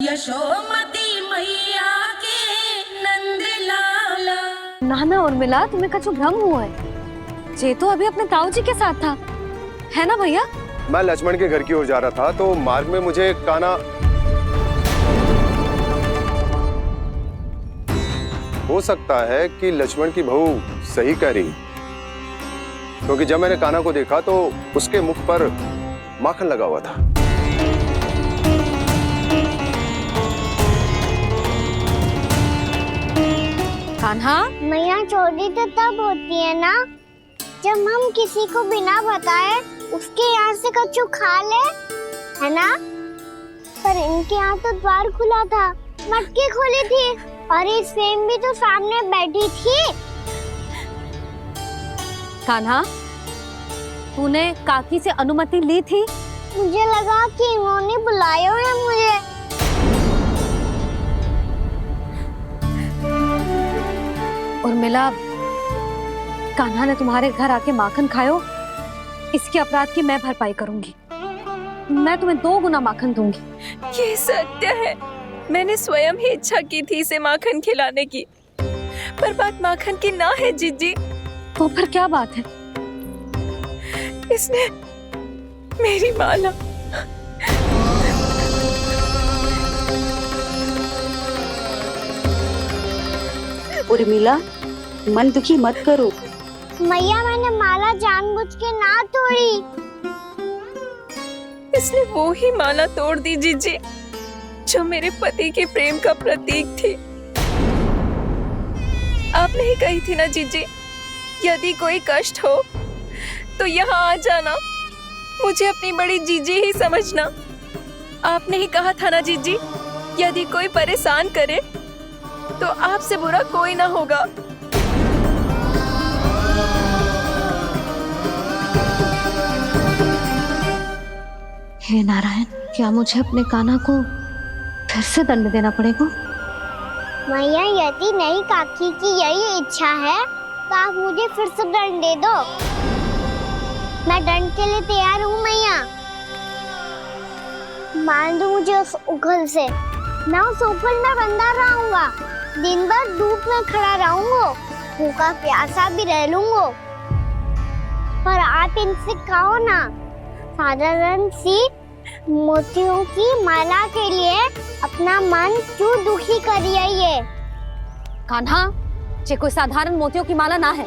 यशोमती मैया के नंद लाला। नाना उर्मिला, तुम्हें कछु भ्रम हुआ है। जे तो अभी अपने ताऊ जी के साथ था, है ना भैया? मैं लक्ष्मण के घर की ओर जा रहा था तो मार्ग में मुझे कान्हा। हो सकता है कि लक्ष्मण की बहू सही कह रही, क्योंकि जब मैंने कान्हा को देखा तो उसके मुख पर माखन लगा हुआ था। कान्हा, मैया चोरी तो तब होती है ना जब हम किसी को बिना बताए उसके यहाँ से कछु खा ले, है ना? पर इनके यहाँ तो द्वार खुला था, मटकी खोली थी और इस फेम भी तो सामने बैठी थी। कान्हा, तूने काकी से अनुमति ली थी? मुझे लगा कि इन्होंने बुलाया है मुझे। उर्मिला, कान्हा ने तुम्हारे घर आके माखन खायो, इसके अपराध की मैं भरपाई करूंगी। मैं तुम्हें 2 गुना माखन दूंगी। ये सत्य है, मैंने स्वयं ही इच्छा की थी इसे माखन खिलाने की, पर बात माखन की ना है जीजी। तो फिर क्या बात है? इसने मेरी माला। उर्मिला, मन दुखी मत करो। मैया, मैंने माला जानबूझ के ना तोड़ी। इसने वो ही माला तोड़ दी जीजी जो मेरे पति के प्रेम का प्रतीक थी। आपने ही कही थी ना जीजी, यदि कोई कष्ट हो तो यहाँ आ जाना, मुझे अपनी बड़ी जीजी ही समझना। आपने ही कहा था ना जीजी, यदि कोई परेशान करे तो आपसे बुरा कोई ना होगा। हे नारायण, क्या मुझे अपने कान्हा को फिर से दंड देना पड़ेगा? मैया, यदि नहीं काकी की यही इच्छा है तो आप मुझे फिर से दंड दे दो। मैं दंड के लिए तैयार हूँ मैया। मान दो मुझे उस उखल से, मैं उस उखल में बंधा रहूंगा, दिन भर धूप में खड़ा रहूंगा, भूखा प्यासा भी रह लूंगा। पर आप इनसे कहो ना, साधारण सी मोतियों की माला के लिए अपना मन क्यों दुखी करिए? कान्हा, ये कोई साधारण मोतियों की माला ना है।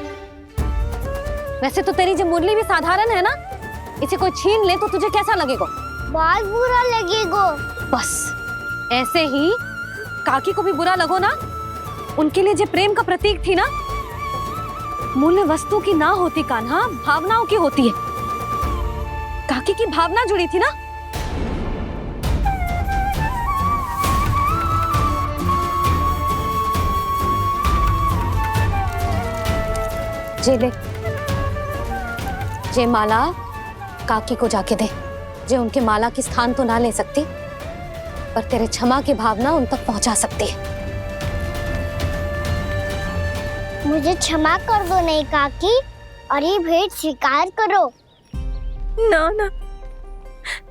वैसे तो तेरी जो मुरली भी साधारण है ना, इसे कोई छीन ले तो तुझे कैसा लगेगा? बहुत बुरा लगेगा। बस ऐसे ही काकी को भी बुरा लगो ना। उनके लिए जो प्रेम का प्रतीक थी ना, मूल्य वस्तु की ना होती कान्हा, भावनाओं की होती है। काकी की भावना जुड़ी थी ना। जे ले, जे माला काकी को जाके दे। जे उनके माला की स्थान तो ना ले सकती, पर तेरे क्षमा की भावना उन तक पहुंचा सकती है। मुझे क्षमा कर दो नहीं काकी, और ये भेंट स्वीकार करो। ना ना,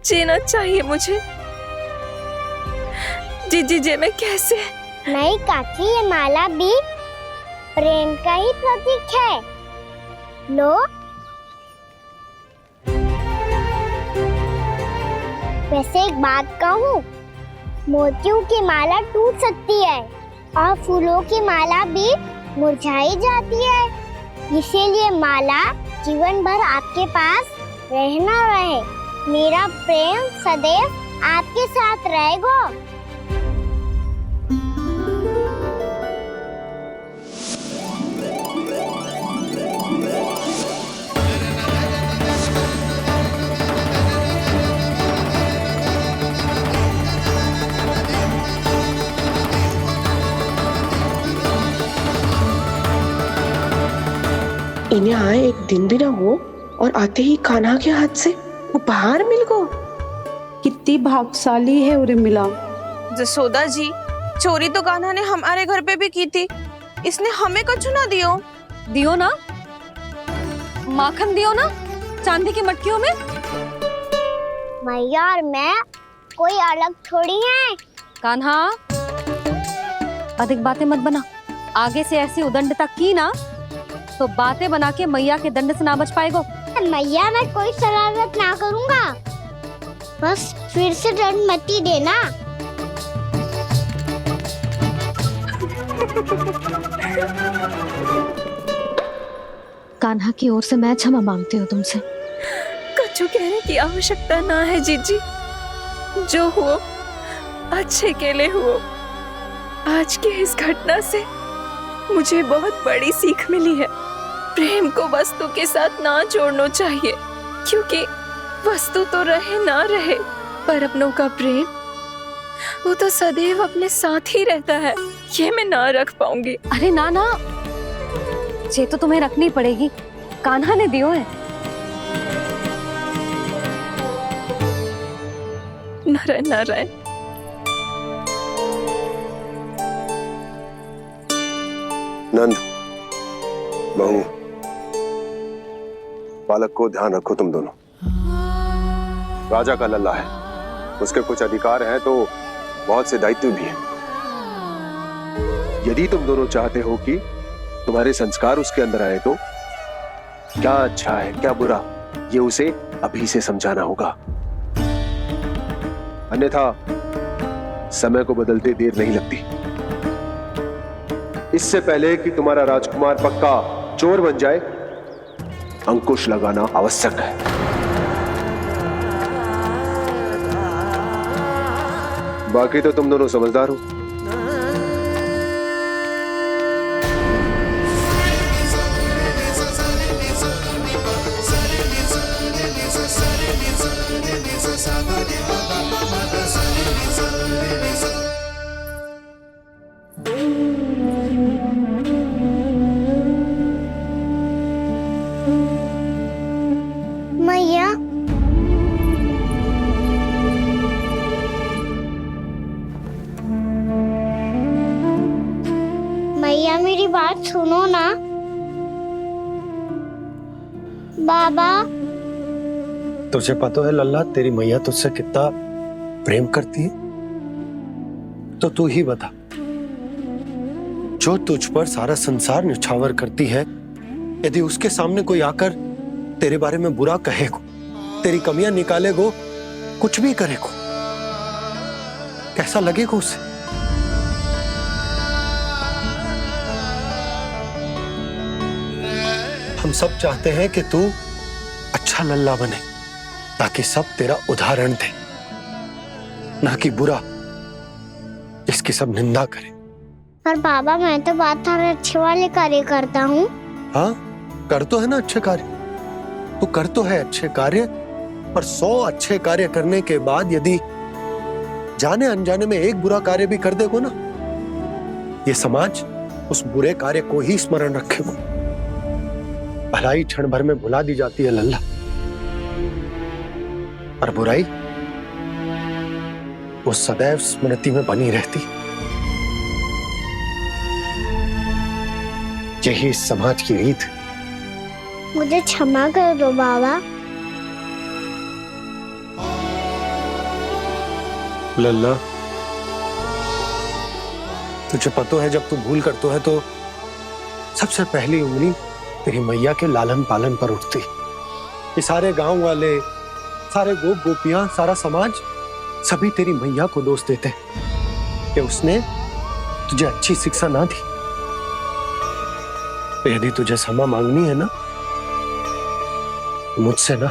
जीना चाहिए मुझे जीजी। जे मैं कैसे? नहीं काकी, ये माला भी प्रेम का ही प्रतीक है। लो। वैसे एक बात कहूँ, मोतियों की माला टूट सकती है और फूलों की माला भी मुरझाई जाती है। इसीलिए माला जीवन भर आपके पास रहना रहे। मेरा प्रेम सदैव आपके साथ रहेगा। इन्हें आए एक दिन भी ना हो और आते ही कान्हा के हाथ से उपहार मिल गो। कितनी भाग्यशाली है उर्मिला। जसोदा जी, चोरी तो कान्हा ने हमारे घर पे भी की थी, इसने हमें कछु ना दियो। दियो ना, माखन दियो ना, चांदी की मटकियों में। मैया और मैं कोई अलग थोड़ी हैं। कान्हा, अधिक बातें मत बना। आगे से ऐसी उदंडता की ना तो बातें बना के मैया के दंड से ना बच पाएगो। मैया मैं कोई शरारत ना करूंगा, बस फिर से दंड मत ही देना। कान्हा की ओर से मैं क्षमा मांगती हूँ तुमसे। कछु कहने की आवश्यकता ना है जीजी, जो हुआ अच्छे के लिए हुआ। आज की इस घटना से मुझे बहुत बड़ी सीख मिली है। प्रेम को वस्तु के साथ ना जोड़ना चाहिए, क्योंकि वस्तु तो रहे ना रहे, पर अपनों का प्रेम वो तो सदैव अपने साथ ही रहता है। ये मैं ना रख पाऊंगी। अरे ना ना, ये तो तुम्हें रखनी पड़ेगी, कान्हा ने दियो है। नारायण नारायण। नंद, बहू, बालक को ध्यान रखो तुम दोनों। राजा का लल्ला है, उसके कुछ अधिकार हैं तो बहुत से दायित्व भी हैं। यदि तुम दोनों चाहते हो कि तुम्हारे संस्कार उसके अंदर आए तो क्या अच्छा है क्या बुरा, ये उसे अभी से समझाना होगा। अन्यथा समय को बदलते देर नहीं लगती। इससे पहले कि तुम्हारा राजकुमार पक्का चोर बन जाए, अंकुश लगाना आवश्यक है। बाकी तो तुम दोनों समझदार हो। मैया, मैया मेरी बात सुनो ना। बाबा, तुझे पता है लल्ला, तेरी मैया तुझसे कितना प्रेम करती है? तो तू ही बता, जो तुझ पर सारा संसार न्यौछावर करती है, यदि उसके सामने कोई आकर तेरे बारे में बुरा कहेगो, तेरी कमियां निकालेगो, कुछ भी करेगो, कैसा लगेगा उसे? हम सब चाहते हैं कि तू अच्छा लल्ला बने, ताकि सब तेरा उदाहरण दे, ना कि बुरा जिसकी सब निंदा करे। पर बाबा मैं तो बात थारे अच्छे वाले कार्य करता हूँ। हाँ, कर तो है ना अच्छे कार्य, तू कर तो है अच्छे कार्य, पर 100 अच्छे कार्य करने के बाद यदि जाने अनजाने में एक बुरा कार्य भी कर देगो ना, ये समाज उस बुरे कार्य को ही स्मरण रखेगो। भलाई क्षण भर में भुला दी जाती है लल्ला, और बुराई वो सदैव स्मृति में बनी रहती। यही इस समाज की रीत। मुझे क्षमा कर दो बाबा। लल्ला, तुझे पता है जब तू भूल करतो है तो सबसे पहली उंगली तेरी मैया के लालन पालन पर उठती। ये सारे गांव वाले, सारे गोप गोपियां, सारा समाज सभी तेरी मैया को दोष देते हैं कि उसने तुझे अच्छी शिक्षा ना दी। तो यदि तुझे क्षमा मांगनी है ना, मुझसे ना,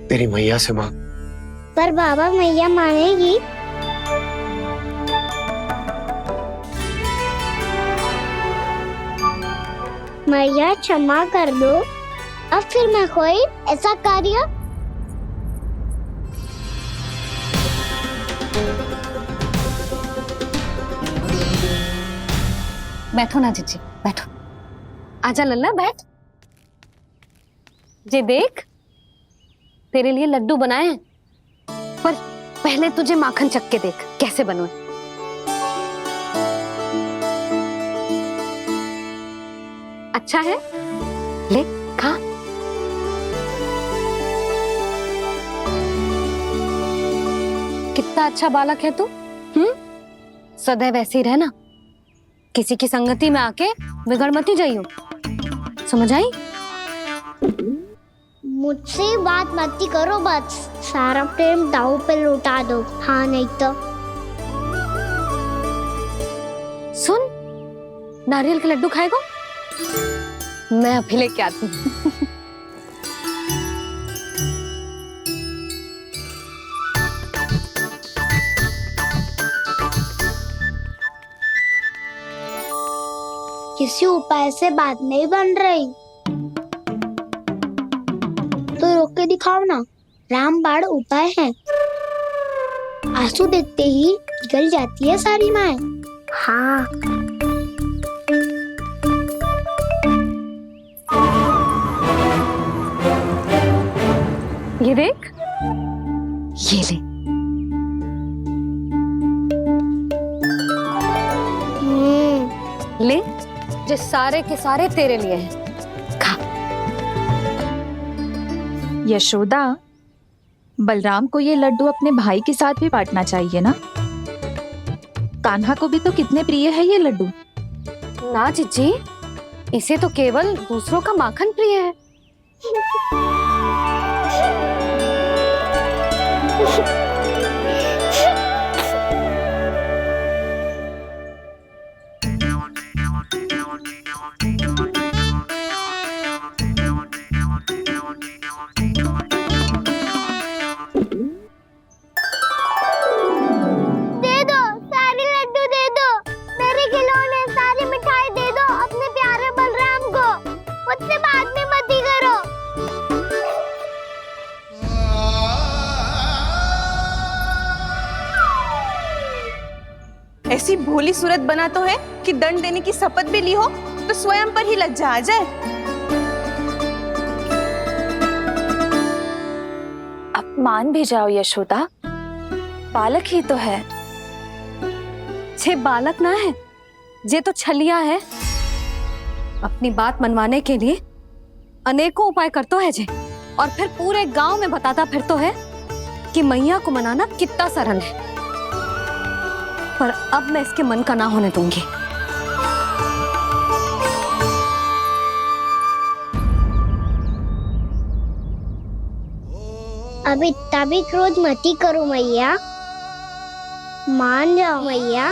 तेरी मैया से मांग। पर बाबा मैया मानेगी? मैया क्षमा कर दो, अब फिर मैं कोई ऐसा कार्य। बैठो ना जीजी, बैठो। आजा लल्ला, बैठ। जे देख, तेरे लिए लड्डू बनाए हैं, पर पहले तुझे माखन चख के देख कैसे बने। अच्छा है, ले खा। कितना अच्छा बालक है तू। सदैव ऐसे ही रहना, किसी की संगति में आके बिगड़ मती जाइयो, समझ आई? मुझसे बात मत करो, बस सारा प्रेम दाव पे लौटा दो। हाँ नहीं तो सुन, नारियल के लड्डू खाएगा? मैं अभी लेके आती हूँ। किसी उपाय से बात नहीं बन रही तो रोक के दिखाओ ना। रामबाण उपाय है, आंसू देखते ही गल जाती है सारी माए। हाँ ये देख, ये ले। ले, जो सारे के सारे तेरे लिए हैं, खा। यशोदा, बलराम को ये लड्डू अपने भाई के साथ भी बांटना चाहिए ना। कान्हा को भी तो कितने प्रिय है ये लड्डू। ना जीजी, इसे तो केवल दूसरों का माखन प्रिय है। ऐसी भोली सूरत बना तो है कि दंड देने की शपथ भी ली हो तो स्वयं पर ही लज्जा आ जाए। अब मान भी जाओ यशोदा, बालक ही तो है। छे बालक ना है, ये तो छलिया है। अपनी बात मनवाने के लिए अनेकों उपाय करतो है जे, और फिर पूरे गांव में बताता फिरतो है कि मैया को मनाना कितना सरल है। पर अब मैं इसके मन का ना होने दूंगी। अब इतना भी क्रोध मती करो मैया, मान जाओ मैया।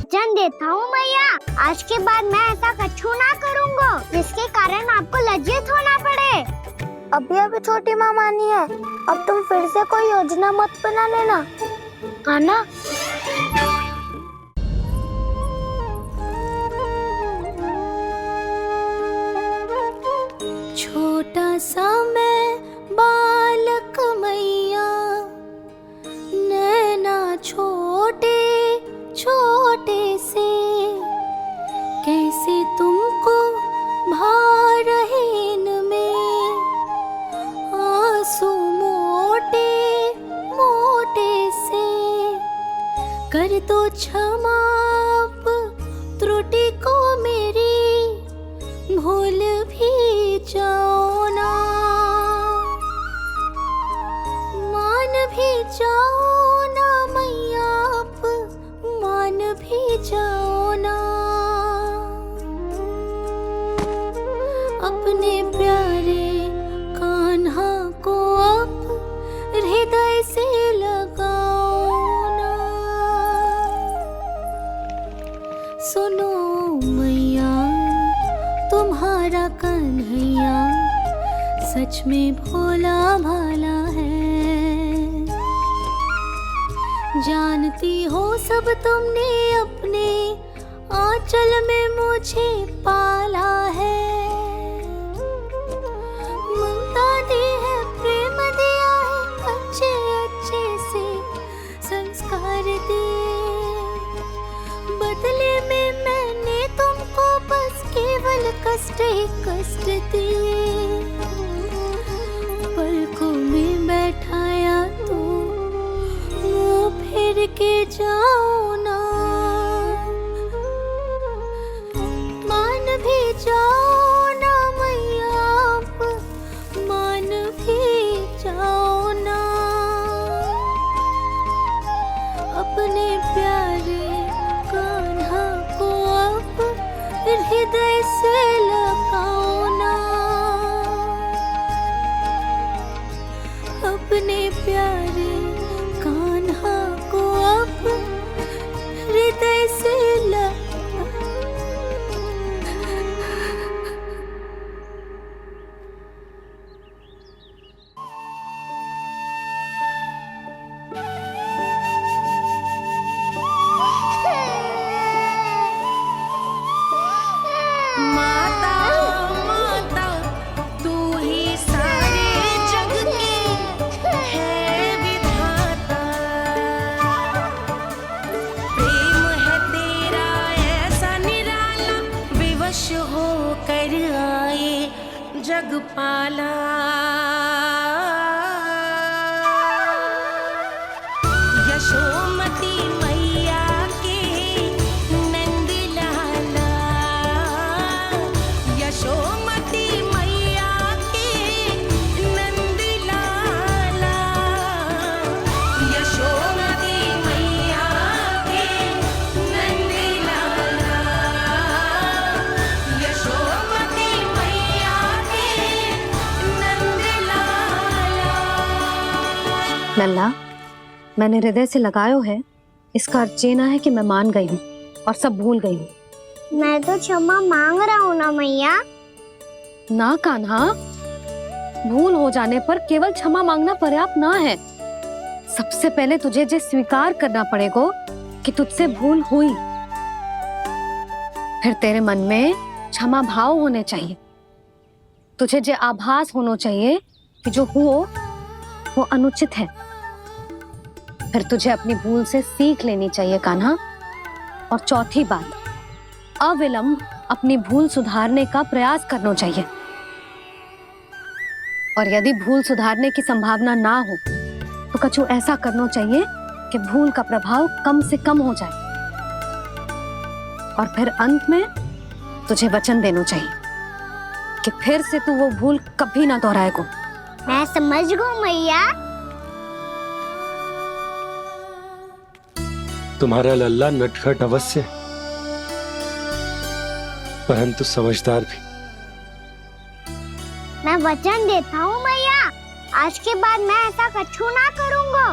वचन देता हूँ मैया, आज के बाद मैं ऐसा कछु ना करूँगा जिसके कारण आपको लज्जित होना पड़े। अभी छोटी माँ मानी है, अब तुम फिर से कोई योजना मत बना लेना, कान्हा। छोटा सा मैं बालक मैया, नैना छोटे छोटे से, कैसे तुमको भारहीन में आंसू मोटे मोटे से, कर दो क्षमा त्रुटि को मेरी, भूल भी जाओ ना, मान भी जाओ ना मैया, आप मान भी जाओ ना। अपने प्यारे कान्हा को अब हृदय से लगाओ ना। सुनो मैया, तुम्हारा कन्हैया सच में भोला भाला है। जानती हो सब तुमने अपने आंचल में मुझे पाला है। ममता दी है, प्रेम दिया है, अच्छे अच्छे से संस्कार दिए। बदले में मैंने तुमको बस केवल कष्ट ही कष्ट दिए। पलकों में बैठाया तो मुंह फेर के जाओ ना, मान भी जाओ अपने प्यारे कान्हा को अब हृदय से लगा। माता माता तू ही सारे जग की है विधाता। प्रेम है तेरा ऐसा निराला, विवश हो कर आए जग पाला। यशोमती मैया के नंद लाला, यशोमती मैया के नंद लाला, यशोमती मैया के नंद लाला, यशोमती मैया के नंद लाला। लल्ला, मैंने हृदय से लगायो है, इसका अर्थ ये ना है कि मैं मान गई हूँ और सब भूल गई हूँ। मैं तो क्षमा मांग रहा हूँ ना मैया। ना कान्हा, भूल हो जाने पर केवल क्षमा मांगना पर्याप्त ना है। सबसे पहले तुझे जे स्वीकार करना पड़ेगा कि तुझसे भूल हुई। फिर तेरे मन में क्षमा भाव होने चाहिए। तुझे जे आभास होना चाहिए कि जो हुआ वो अनुचित है। फिर तुझे अपनी भूल से सीख लेनी चाहिए कान्हा। और चौथी बात, अविलंब अपनी भूल सुधारने का प्रयास करना चाहिए। और यदि भूल सुधारने की संभावना ना हो तो कछु ऐसा करना चाहिए कि भूल का प्रभाव कम से कम हो जाए। और फिर अंत में तुझे वचन देना चाहिए कि फिर से तू वो भूल कभी ना दोहराएगा। मैं समझ गई मैया। तुम्हारा लल्ला नटखट अवश्य, परंतु समझदार भी। मैं वचन देता हूँ मैया, आज के बाद मैं ऐसा कछु ना करूँगा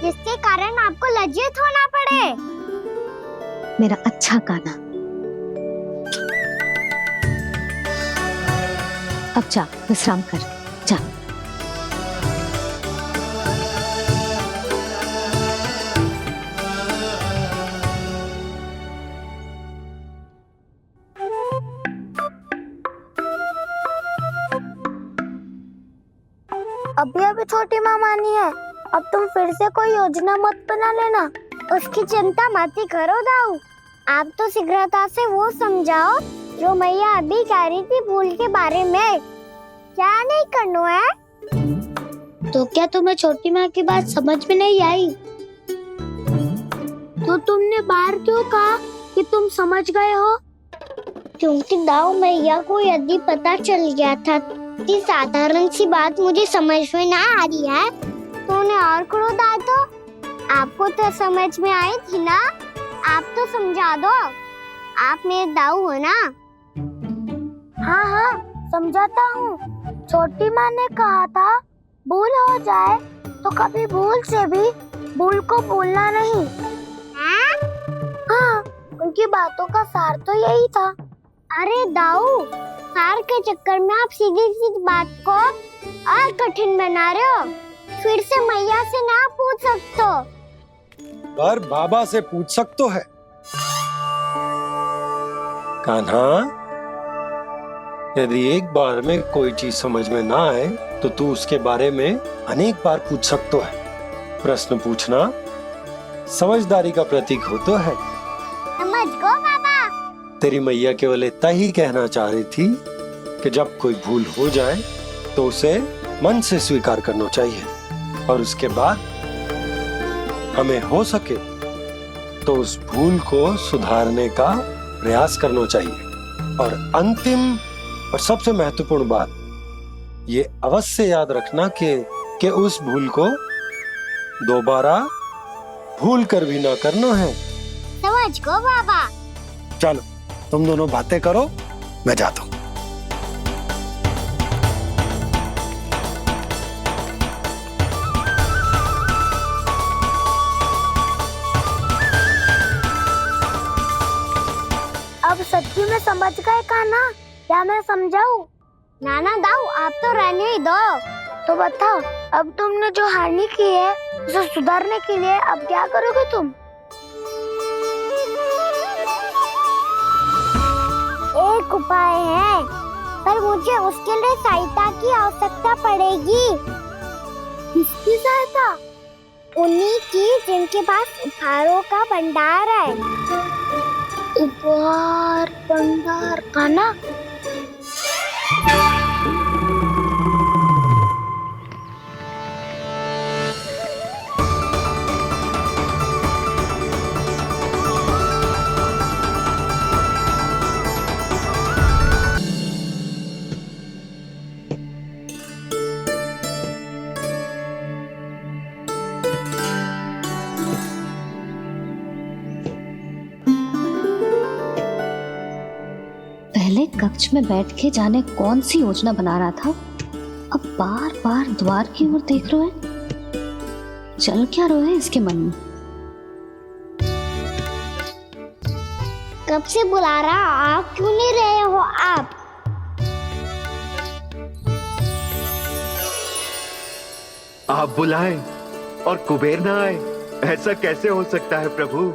जिसके कारण आपको लज्जित होना पड़े। मेरा अच्छा कान्हा, अब जा विश्राम कर, जा। अभी अभी छोटी माँ मानी है, अब तुम फिर से कोई योजना मत बना लेना। उसकी चिंता मत ही करो दाऊ। आप तो शीघ्रता से वो समझाओ जो मैया अभी कह रही थी भूल के बारे में। क्या नहीं करना है? तो क्या तुम्हें छोटी माँ की बात समझ में नहीं आई? तो तुमने बाहर क्यों कहा कि तुम समझ गए हो? क्योंकि दाऊ मैया को यदि पता चल गया था इतनी साधारण सी बात मुझे समझ में ना आ रही है तो उन्हें और क्रोध आए तो? आपको तो समझ में आई थी ना, आप तो समझा दो। आप मेरे दाऊ हो ना। हाँ हाँ समझाता हूँ। छोटी माँ ने कहा था भूल हो जाए तो कभी भूल से भी भूल को भूलना नहीं। हाँ, उनकी बातों का सार तो यही था। अरे दाऊ, सार के चक्कर में आप सीधी सीधी बात को और कठिन बना रहे हो। फिर से मैया से ना पूछ सकते हो, पर बाबा से पूछ सकते है। कान्हा, यदि एक बार में कोई चीज समझ में ना आए तो तू उसके बारे में अनेक बार पूछ सकते है। प्रश्न पूछना समझदारी का प्रतीक होता है। समझ गो बाबा। तेरी मैया केवल इतना ही कहना चाह रही थी कि जब कोई भूल हो जाए तो उसे मन से स्वीकार करना चाहिए और उसके बाद हमें हो सके तो उस भूल को सुधारने का प्रयास करना चाहिए। और अंतिम और सबसे महत्वपूर्ण बात ये अवश्य याद रखना कि उस भूल को दोबारा भूल कर भी ना करना है। समझ गो बाबा। चलो तुम दोनों बातें करो, मैं जाता हूँ। समझ गए कान्हा, क्या मैं समझाऊं? नाना दाऊ, आप तो रहने ही दो। तो बताओ, अब तुमने जो हानि की है उसे सुधारने के लिए अब क्या करोगे तुम? एक उपाय है, पर मुझे उसके लिए सहायता की आवश्यकता पड़ेगी। किसकी सहायता? उन्हीं की जिनके पास उपहारों का भंडार है। उपहार भंडार का ना? पहले कक्ष में बैठ के जाने कौन सी योजना बना रहा था, अब बार बार द्वार की ओर देख रहे हैं। चल क्या रहे हैं इसके मन में? कब से बुला रहा, आप क्यों नहीं रहे हो आप? आप बुलाएं और कुबेर ना आए, ऐसा कैसे हो सकता है प्रभु?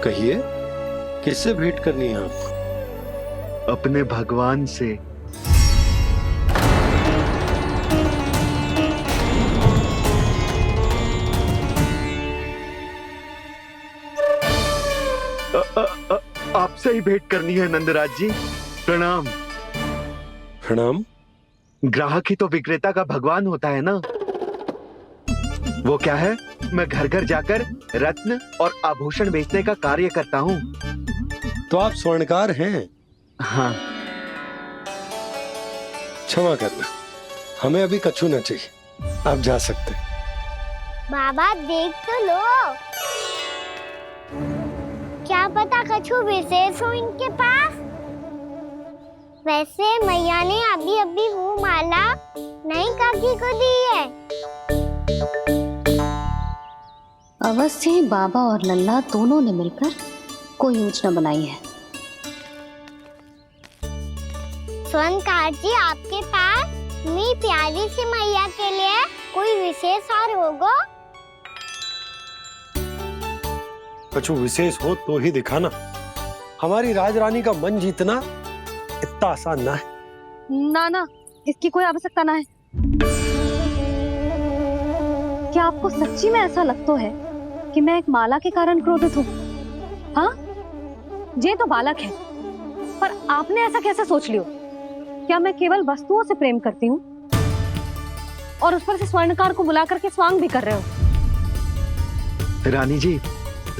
कहिए, किससे भेंट करनी है आपको? अपने भगवान से। आपसे ही भेंट करनी है नंदराज जी। प्रणाम। प्रणाम। ग्राहक ही तो विक्रेता का भगवान होता है ना। वो क्या है, मैं घर घर जाकर रत्न और आभूषण बेचने का कार्य करता हूँ। तो आप स्वर्णकार हैं? हाँ। क्षमा करना, हमें अभी कछु न चाहिए, आप जा सकते हैं। बाबा देख तो लो, क्या पता कछु विशेष हो इनके पास। वैसे मैया ने अभी अभी वो माला नई काकी को दी है। अवश्य ही बाबा और लल्ला दोनों ने मिलकर कोई योजना बनाई है। स्वर्णकार जी, आपके पास मेरी प्यारी सी मैया के लिए कोई विशेष हार होगा? कछु विशेष हो तो ही दिखाना। हमारी राजरानी का मन जीतना इतना आसान ना है। ना, इसकी कोई आवश्यकता ना है। क्या आपको सच्ची में ऐसा लगता है कि मैं एक माला के कारण क्रोधित हूँ? हाँ, ये तो बालक है, पर आपने ऐसा कैसे सोच लियो? क्या मैं केवल वस्तुओं से प्रेम करती हूँ और उस पर से स्वर्णकार को बुला करके स्वांग भी कर रहे हो? रानी जी,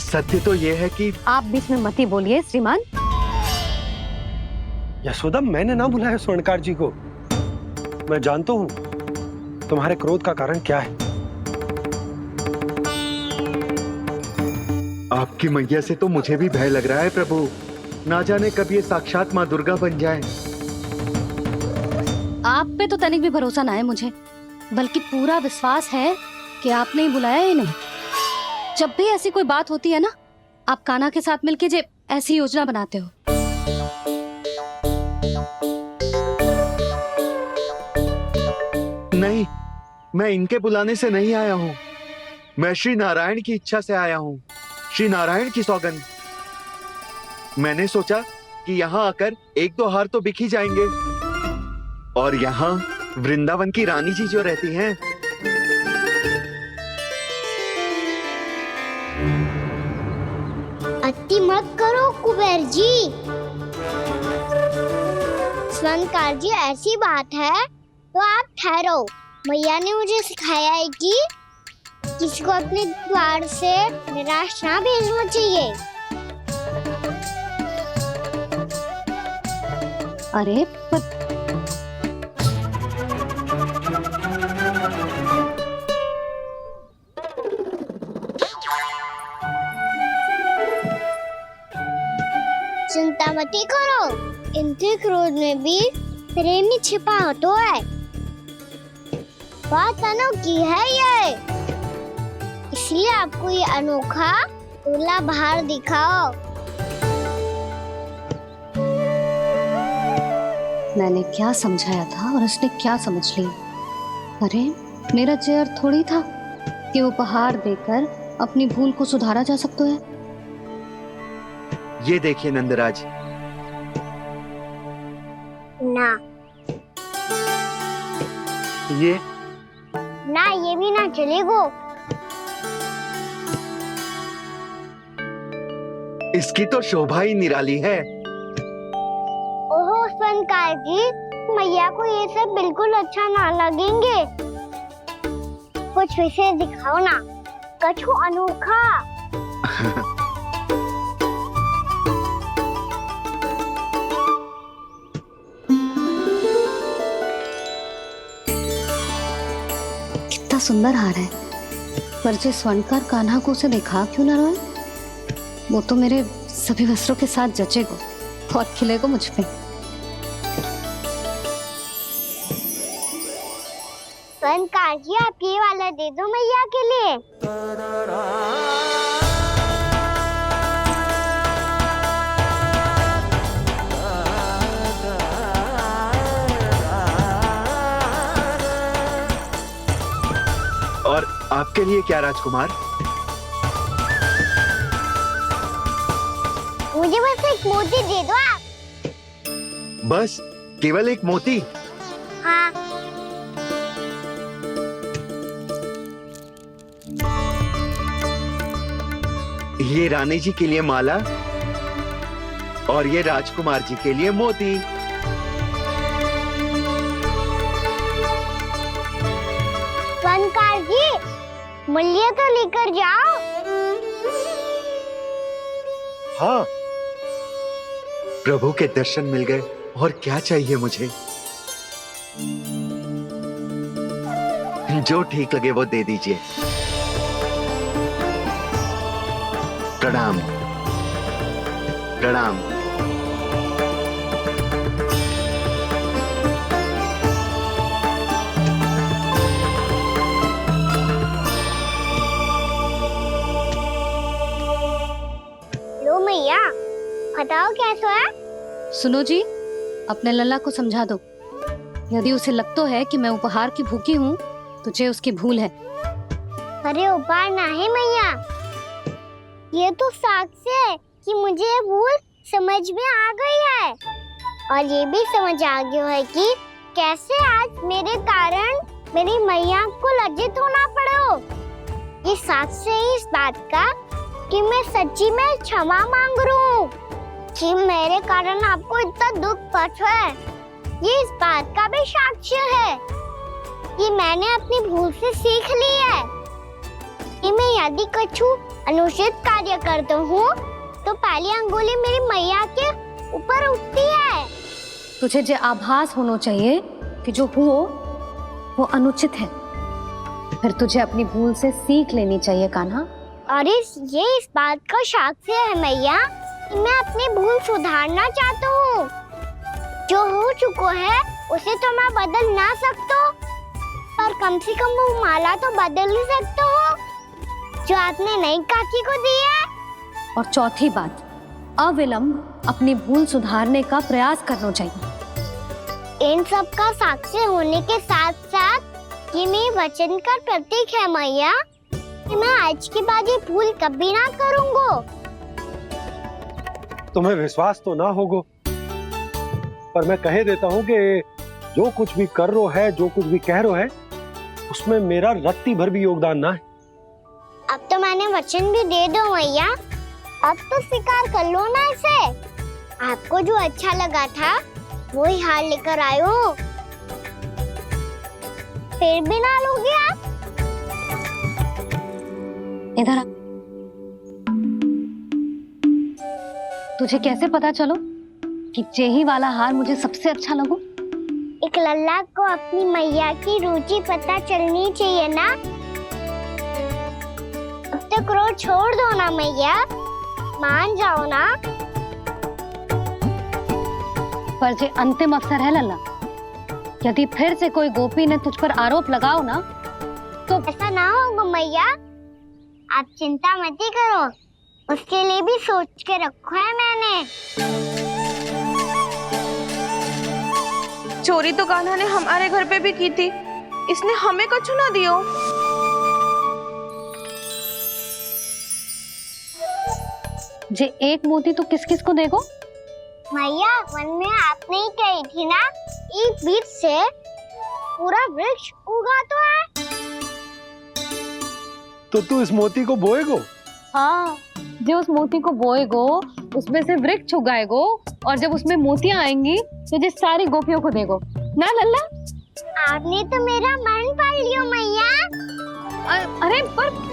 सत्य तो ये है कि आप बीच में मत ही बोलिए श्रीमान। यशोदा, मैंने ना बुलाया स्वर्णकार जी को। मैं जानता हूँ तुम्हारे क्रोध का कारण क्या है। आपकी मैया से तो मुझे भी भय लग रहा है प्रभु। ना जाने कब ये साक्षात माँ दुर्गा बन जाए। आप पे तो तनिक भी भरोसा ना है मुझे, बल्कि पूरा विश्वास है कि आपने ही बुलाया इन्हें। जब भी ऐसी कोई बात होती है ना, आप कान्हा के साथ मिलके जे ऐसी योजना बनाते हो। नहीं, मैं इनके बुलाने से नहीं आया हूँ। मैं श्री नारायण की इच्छा से आया हूँ। श्री नारायण की सौगंध। मैंने सोचा कि यहाँ आकर एक दो हार तो बिक ही जाएंगे। और यहाँ वृंदावन की रानी जी जो रहती हैं, अति मत करो कुबेर जी। स्वर्णकार जी, ऐसी बात है तो आप ठहरो। मैया ने मुझे सिखाया है कि किसी को अपने द्वार से निराश ना भेजना चाहिए। अरे पर चिंता मत करो, इनके क्रोध में भी प्रेम ही छिपा होता है। बात अनोखी है ये, इसलिए आपको ये अनोखा दूल्हा बाहर दिखाओ। मैंने क्या समझाया था और उसने क्या समझ लिया। अरे मेरा चेयर थोड़ी था कि उपहार देकर अपनी भूल को सुधारा जा सकता है। ये देखिए नंदराज, ना ये ना, ये भी ना चलेगो। इसकी तो शोभा ही निराली है। ओहो स्वनकार जी, मैया को ये सब बिल्कुल अच्छा ना लगेंगे। कुछ विशेष दिखाओ ना, कछु अनोखा। कितना सुंदर हार है, पर जो स्वर्णकार कान्हा को उसे दिखा क्यों ना रोए? वो तो मेरे सभी वस्त्रों के साथ जचेगा और खिलेगा मुझ पे। स्वनकार जी, आप ये वाला दे दो मैया के लिए। और आपके लिए क्या राजकुमार? मुझे बस एक मोती दे दो आप। बस केवल एक मोती? हाँ, ये रानी जी के लिए माला और ये राजकुमार जी के लिए मोती। स्वनकार जी, मूल्य तो लेकर जाओ। हाँ, प्रभु के दर्शन मिल गए, और क्या चाहिए मुझे? जो ठीक लगे वो दे दीजिए। प्रणाम प्रणाम। लो मैया, बताओ कैसा है? सुनो जी, अपने लल्ला को समझा दो। यदि उसे लगता है कि मैं उपहार की भूखी हूँ, तो ये उसकी भूल है। अरे उपहार ना है मैया, ये तो साक्ष्य है कि मुझे ये भूल समझ में आ गई है, और ये भी समझ आ गया है कि कैसे आज मेरे कारण मेरी मैया को लज्जित होना पड़ो। ये साक्ष्य है इस बात का कि मैं सच्ची में क्षमा मांग रहा हूँ कि मेरे कारण आपको इतना दुख पहुंचा है। ये इस बात का भी साक्ष्य है कि मैंने अपनी भूल से सीख ली है कि मैं यदि कछु अनुचित कार्य करता हूँ तो पहली अंगुली मेरी मैया के ऊपर उठती है। तुझे जो आभास होना चाहिए कि जो हुआ वो अनुचित है, फिर तुझे अपनी भूल से सीख लेनी चाहिए कान्हा। और ये इस बात का साक्ष्य है मैया कि मैं अपनी भूल सुधारना चाहता हूँ। जो हो चुका है उसे तो मैं बदल ना सकता, पर कम से कम वो माला तो बदल ही सकता हूँ जो आपने नई काकी को दी है। और चौथी बात, अविलंब अपनी भूल सुधारने का प्रयास करना चाहिए। इन सब का साक्ष्य होने के साथ साथ ये मेरे वचन का प्रतीक है मैया कि मैं आज के बाद ये भूल कभी ना करूँगा। तुम्हें विश्वास तो ना होगो, पर मैं कह देता हूँ कि जो कुछ भी कर रो है, जो कुछ भी कह रो है, उसमें मेरा रत्ती भर भी योगदान ना है। अब तो मैंने वचन भी दे दो मैया, अब तो स्वीकार कर लो ना इसे। आपको जो अच्छा लगा था वही हार लेकर आयो, फिर भी ना लोगे आप? इधर आ। तुझे कैसे पता चलो कि जेही वाला हार मुझे सबसे अच्छा लगो? एक लल्ला को अपनी मैया की रुचि पता चलनी चाहिए ना। अब तो क्रोध छोड़ दो ना मैया, मान जाओ ना। पर जे अंतिम अवसर है लल्ला, यदि फिर से कोई गोपी ने तुझ पर आरोप लगाओ ना तो ऐसा ना होगा मैया, आप चिंता मत ही करो, उसके लिए भी सोच के रखो है मैंने। चोरी तो कान्हा ने हमारे घर पे भी की थी, इसने हमें कछु ना दियो। जे एक मोती तो किस किस को देगो? मैया मन में आपने ही कही थी ना, एक बीज से पूरा वृक्ष उगा तो है। तो तू इस मोती को बोएगो? हाँ, जो उस मोती को बोएगो उसमें से वृक्ष उगाएगो और जब उसमें मोतियां आएंगी तो जिस सारी गोपियों को देगो ना लल्ला। आपने तो मेरा मन पढ़ लियो मैया। अरे पर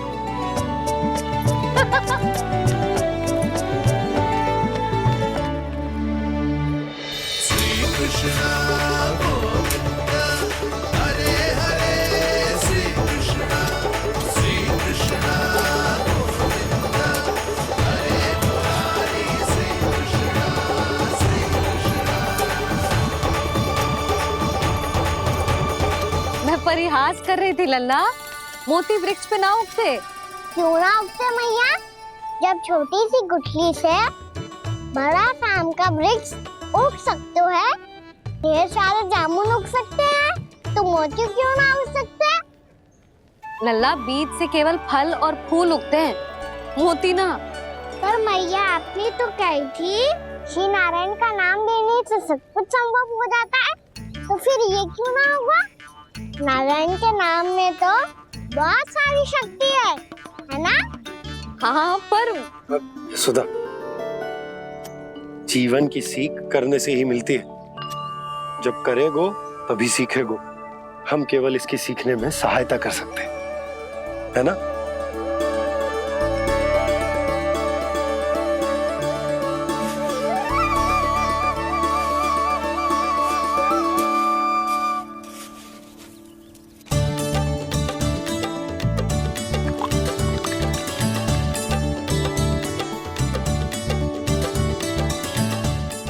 मैं परिहास कर रही थी लल्ला, मोती वृक्ष पे ना उगते। क्यों ना उगते मैया, जब छोटी सी गुठली से बड़ा आम का वृक्ष उग सकते है, ढेर सारे जामुन उग सकते हैं, तो मोती क्यों ना उग सकते? लल्ला, बीज से केवल फल और फूल उगते हैं, मोती ना। पर मैया आपने तो कही थी श्री नारायण का नाम लेने से सब कुछ संभव हो जाता है, तो फिर ये क्यों ना होगा? नारायण के नाम में तो बहुत सारी शक्ति है ना? हाँ, पर सुधा, जीवन की सीख करने से ही मिलती है। जब करेगो तभी सीखेगो। हम केवल इसकी सीखने में सहायता कर सकते हैं, है ना?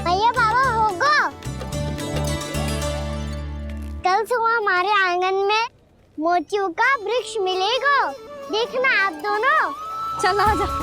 भैया बाबा होगो, कल सुबह हमारे आंगन में मोतियों का वृक्ष मिलेगा, देखना आप दोनों। चल आ जा।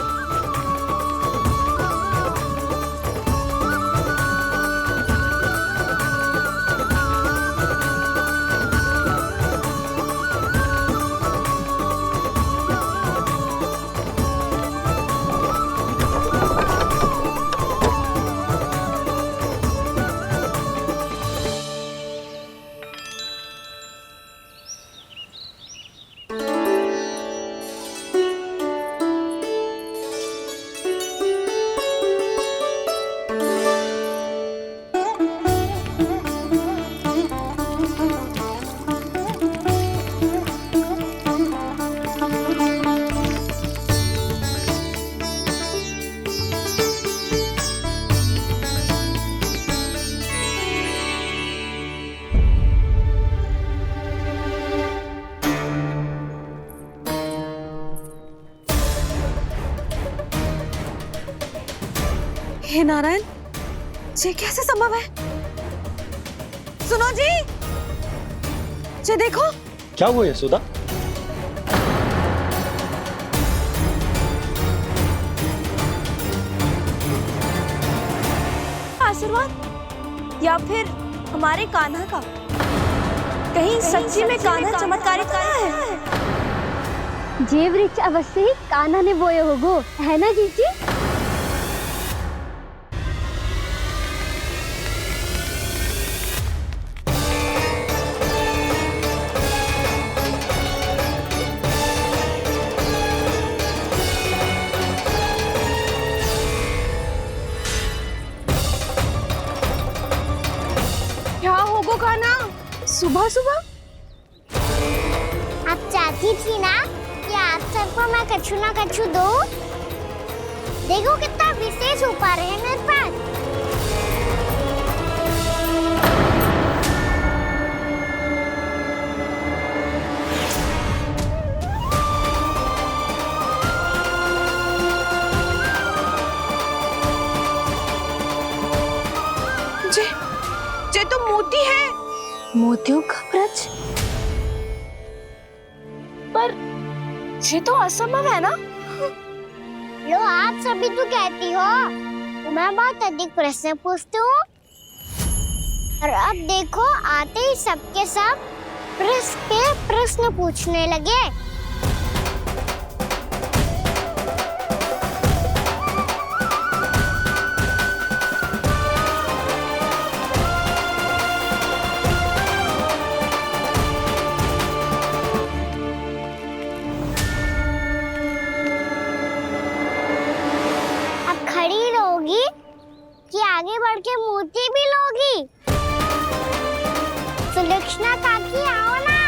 हे नारायण, ये कैसे संभव है? सुनो जी, ये देखो। क्या हुआ है सुधा? आशीर्वाद या फिर हमारे कान्हा का? कहीं सच्ची में कान्हा चमत्कारित करा है? जे वृक्ष अवश्य ही कान्हा ने बोए होगो, है ना जीजी? क्या होगो कान्हा सुबह सुबह? आप चाहती थी ना कि आप सबको मैं कछु ना कछु दूं? देखो कितना विशेष उपहार है मेरे पास। तो मोती है। मोतियों का ब्रज? पर ये तो असंभव है ना। लो आप सभी तो कहती हो, मैं बहुत अधिक प्रश्न पूछती हूँ, और अब देखो आते ही सबके सब प्रश्न पे प्रश्न पूछने लगे। अब खड़ी रहोगी कि आगे बढ़ के मोती भी लोगी? सुलक्षणा काकी आओ ना।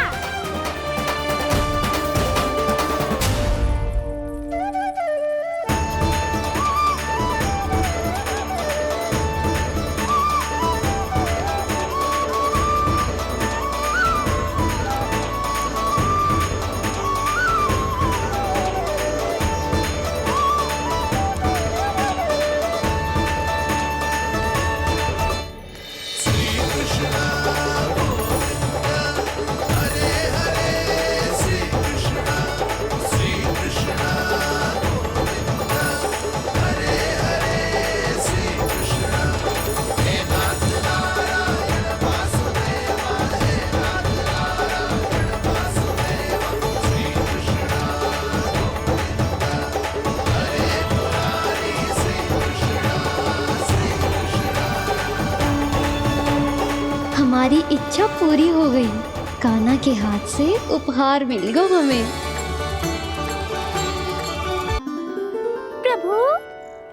हमारी इच्छा पूरी हो गई। कान्हा के हाथ से उपहार मिल गया हमें। प्रभु,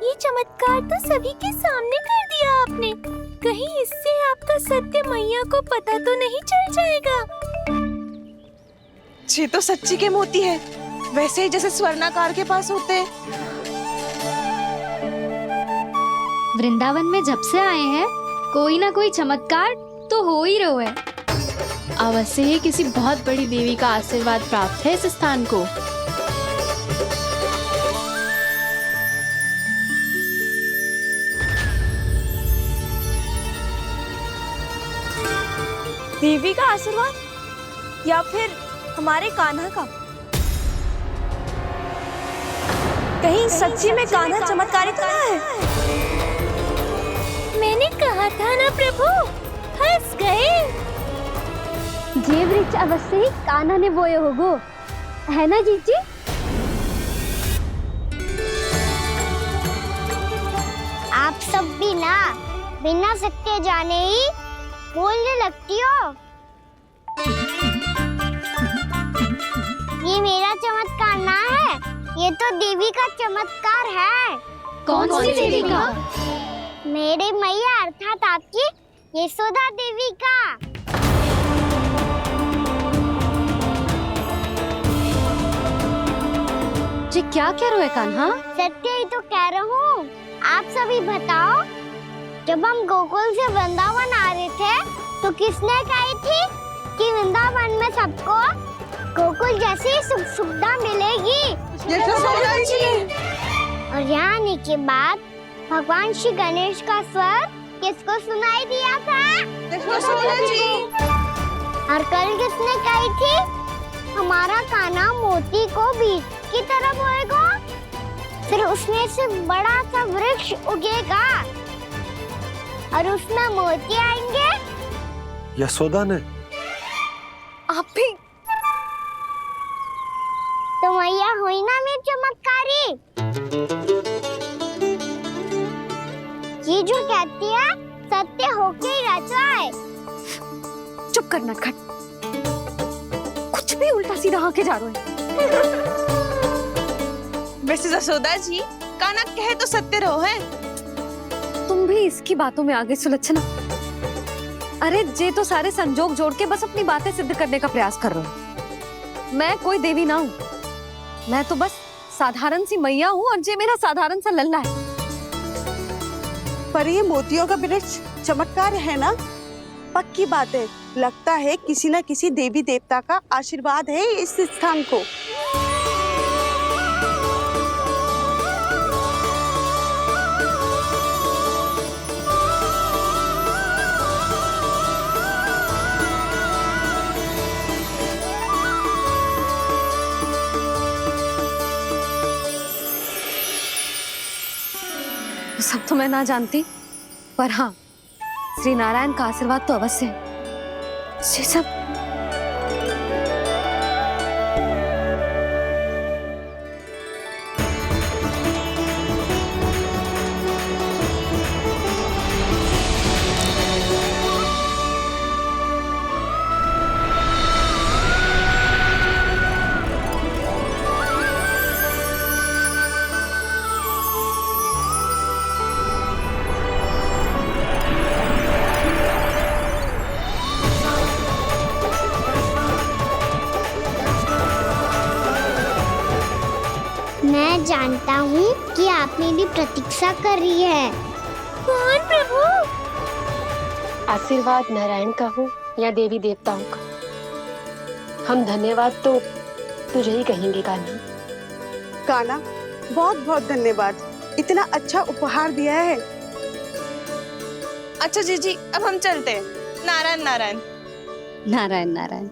ये चमत्कार तो सभी के सामने कर दिया आपने। कहीं इससे आपका सत्य मैया को पता तो नहीं चल जाएगा? ये तो सच्ची के मोती है, वैसे ही जैसे स्वर्णाकार के पास होते हैं। वृंदावन में जब से आए हैं कोई ना कोई चमत्कार तो हो ही रहा है। अवश्य ही किसी बहुत बड़ी देवी का आशीर्वाद प्राप्त है इस स्थान को। देवी का आशीर्वाद या फिर हमारे कान्हा का? कहीं सच्ची में कान्हा चमत्कारी तो ना है? मैंने कहा था ना प्रभु, फंस गए। ये वृक्ष अवश्य ही कान्हा ने बोए होगो, है ना जीजी? आप सब भी ना बिना सत्य जाने ही बोलने लगती हो। ये मेरा चमत्कार ना है, ये तो देवी का चमत्कार है। कौन सी देवी का? मेरे मैया अर्थात आपकी यशोदा देवी का। जी क्या कह रहे हो कान्हा? सत्य ही तो कह रहा हूँ। आप सभी बताओ, जब हम गोकुल से वृंदावन आ रहे थे तो किसने कही थी कि वृंदावन में सबको गोकुल जैसी सुख सुविधा मिलेगी? यशोदा जी। और यहाँ आने के बाद भगवान श्री गणेश का स्वर किसको सुनाई दिया था? यशोदा जी। और कल किसने कही थी हमारा कान्हा मोती को बीज की तरफ होएगा, फिर उसमें से बड़ा सा वृक्ष उगेगा और उसमें मोती आएंगे? यशोदा ने? आप भी? तो मैया हुई ना मेरी चमत्कारी। ये जो कहती है सत्य होके ही रहता है। चुप कर नटखट, कुछ भी उल्टा सीधा आके जा रहे हैं। वैसे यशोदा जी, कान्हा कहे तो सत्य रहो है। तुम भी इसकी बातों में आगे सुलक्षणा। अरे जे तो सारे संजोग जोड़ के बस अपनी बातें सिद्ध करने का प्रयास कर रहे हो। मैं कोई देवी ना हूँ, मैं तो बस साधारण सी मैया हूँ और जे मेरा साधारण सा लल्ला है। पर ये मोतियों का वृक्ष चमत्कार है ना? पक्की बात है, लगता है किसी न किसी देवी देवता का आशीर्वाद है इस स्थान को। ये सब तो मैं ना जानती, पर हाँ, श्री नारायण का आशीर्वाद तो अवश्य है। ये सब मैं जानता हूँ कि आप मेरी प्रतीक्षा कर रही है। कौन प्रभु? आशीर्वाद नारायण का हो या देवी देवताओं का, हम धन्यवाद तो तुझे ही कहेंगे कान्हा। कान्हा, बहुत बहुत धन्यवाद, इतना अच्छा उपहार दिया है। अच्छा जीजी, अब हम चलते हैं। नारायण नारायण। नारायण नारायण।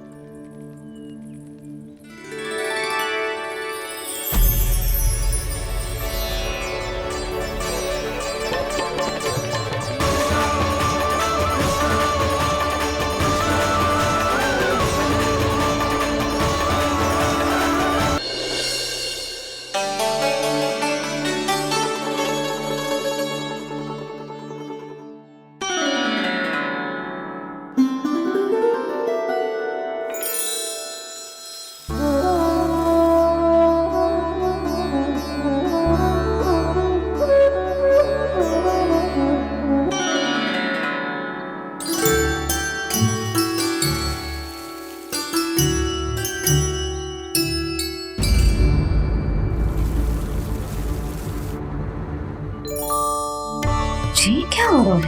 जी क्या हो रहा है?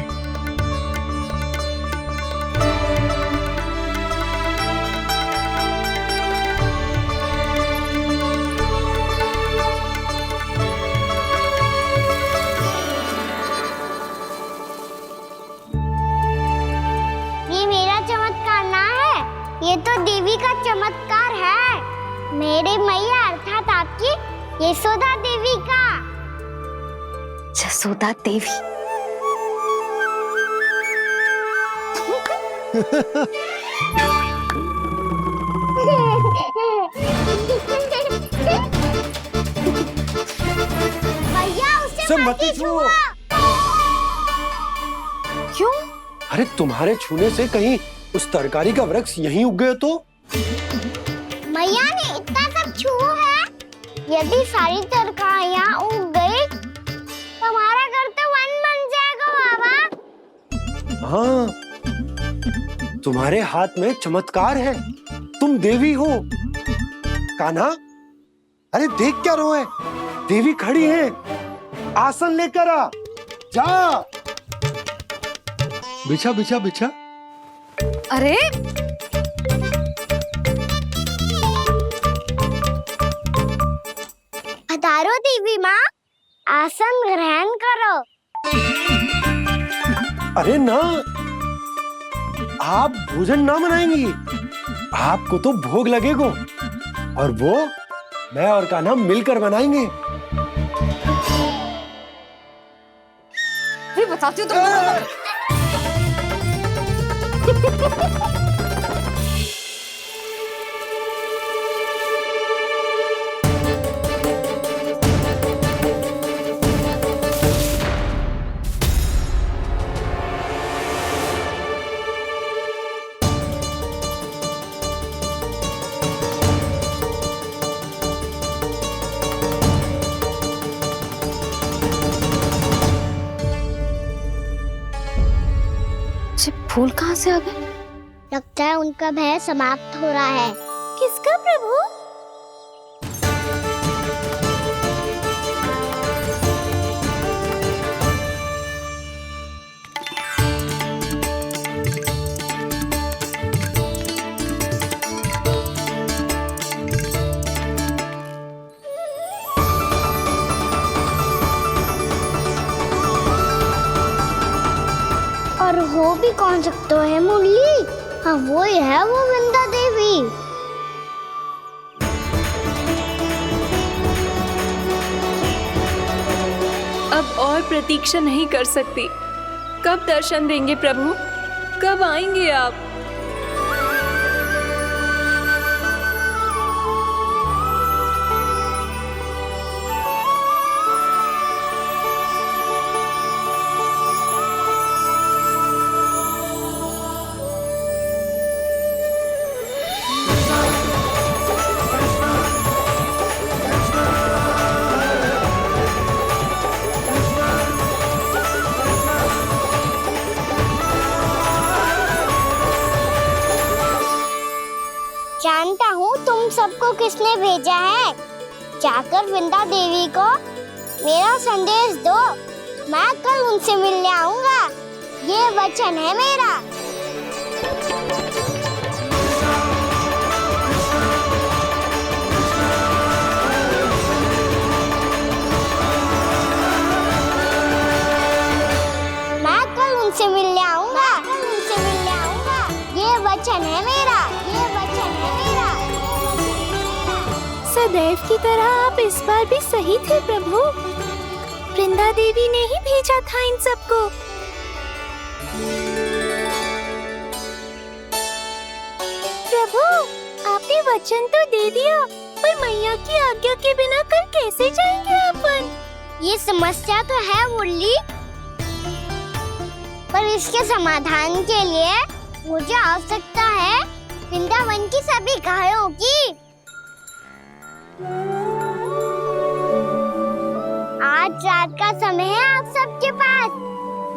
ये मेरा चमत्कार ना है, ये तो देवी का चमत्कार है। मेरे मैया अर्थात आपकी यशोदा देवी का। जसोदा देवी। भैया उसे मत छुओ। क्यों? अरे तुम्हारे छूने से कहीं उस तरकारी का वृक्ष यहीं उग गए तो? मैया ने इतना सब छुआ है, यदि सारी तरकारियां उग गई तो हमारा घर तो वन बन जाएगा बाबा। हाँ, तुम्हारे हाथ में चमत्कार है, तुम देवी हो। कान्हा, अरे देख क्या रो है, देवी खड़ी है, आसन लेकर आ, जा। बिछा बिछा बिछा। अरे पधारो देवी माँ, आसन ग्रहण करो। अरे ना, आप भोजन ना मनाएंगी, आपको तो भोग लगेगा, और वो मैं और कान्हा मिलकर बनाएंगे। भी बताती हूँ तुमको। फूल कहाँ से आ गए? लगता है उनका भय समाप्त हो रहा है। किसका प्रभु? और हो भी कौन सकता है मुरली? हाँ वो ही है, वो वृंदा देवी। अब और प्रतीक्षा नहीं कर सकती। कब दर्शन देंगे प्रभु? कब आएंगे आप? जानता हूँ तुम सबको किसने भेजा है। जाकर वृंदा देवी को मेरा संदेश दो। मैं कल उनसे मिलने आऊंगा, ये वचन है मेरा। मैं कल उनसे मिलने आऊंगा, ये वचन है मेरा, ये वचन है मेरा। सदैव की तरह आप इस बार भी सही थे प्रभु। वृंदा देवी ने ही भेजा था इन सबको। प्रभु, आपने वचन तो दे दिया, पर मैया की आज्ञा के बिना कल कैसे जाएंगे अपन? ये समस्या तो है मुरली, पर इसके समाधान के लिए मुझे आवश्यकता है वृंदावन की सभी गायों की। आज रात का समय है आप सबके पास।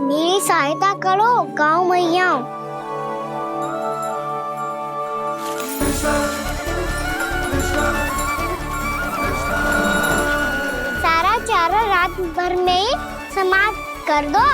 मेरी सहायता करो गाँव मैया। सारा चारा रात भर में ही समाप्त कर दो।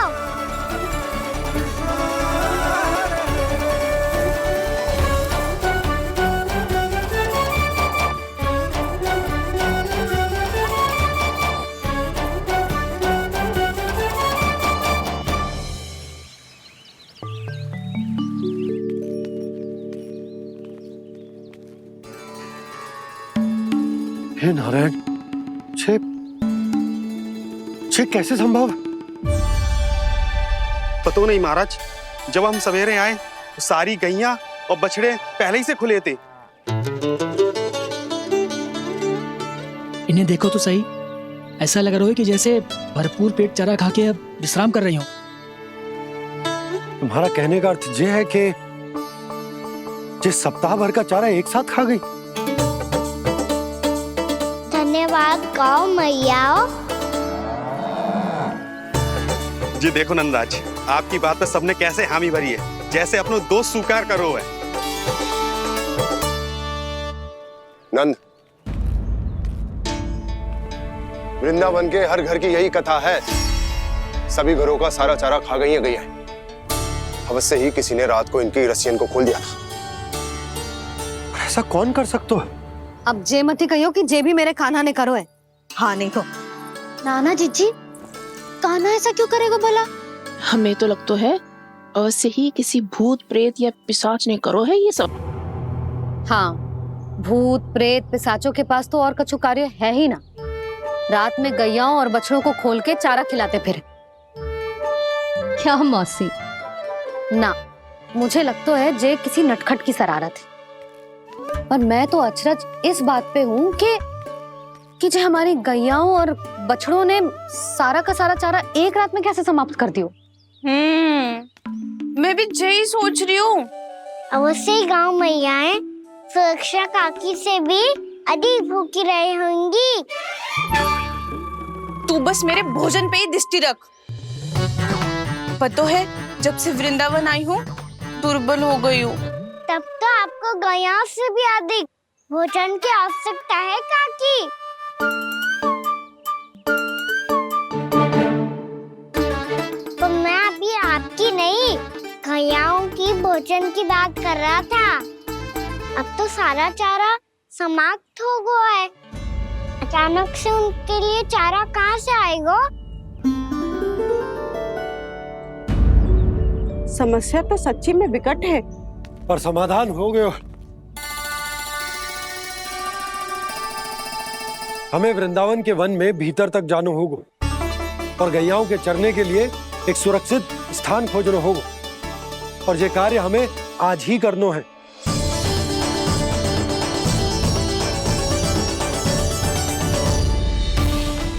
हे नारायण, छे कैसे संभव? पता नहीं महाराज, जब हम सवेरे आए तो सारी गैया और बछड़े पहले ही से खुले थे। इन्हें देखो तो सही, ऐसा लग रहा है कि जैसे भरपूर पेट चारा खा के अब विश्राम कर रही हो। तुम्हारा कहने का अर्थ ये है कि जिस सप्ताह भर का चारा एक साथ खा गई। धन्यवाद गाँव मैया। जी देखो नंदराज, आपकी बात पे सबने कैसे हामी भरी है, जैसे अपनो दोस्त स्वीकार करो है। नंद, वृंदावन के हर घर की यही कथा है। सभी घरों का सारा चारा खा गई है। अवश्य ही किसी ने रात को इनकी रस्सियन को खोल दिया था। ऐसा कौन कर सकते हो? अब जे मत ही कहियो कि जे भी मेरे कान्हा ने करो है। हाँ नहीं तो नाना जीजी, कान्हा ऐसा क्यों करेगा भला? हमें तो लगता है अवश्य ही किसी भूत प्रेत या पिशाच ने करो है ये सब। हाँ, भूत प्रेत पिशाचों के पास तो और कछु कार्य है ही ना। रात में गैयाओं और बछड़ों को खोल के चारा खिलाते फिर। क्या मौसी? ना, मुझे लगता है जे किसी नटखट की शरारत है। पर मैं तो अचरज इस बात पे हूँ कि जो हमारी गैयाओं और बछड़ों ने सारा का सारा चारा एक रात में कैसे समाप्त कर दिया। मैं भी यही सोच रही हूँ। अवश्य ही गाँव मैयाएं सुरक्षा काकी से भी अधिक भूखी रही होंगी। तू बस मेरे भोजन पे ही दृष्टि रख। पता है, जब से वृंदावन आई हूँ दुर्बल हो गई हूँ। तब तो आपको गैया से भी अधिक भोजन की आवश्यकता है काकी। तो मैं अभी आपकी नहीं, गैयाओं की भोजन की बात कर रहा था। अब तो सारा चारा समाप्त हो गया है। अचानक से उनके लिए चारा कहाँ से आएगा? समस्या तो सच्ची में विकट है, पर समाधान हो गयो। हमें वृंदावन के वन में भीतर तक जाना होगा। और गैयाओं के चरने के लिए एक सुरक्षित स्थान खोजनो होगा, और ये कार्य हमें आज ही करनो है।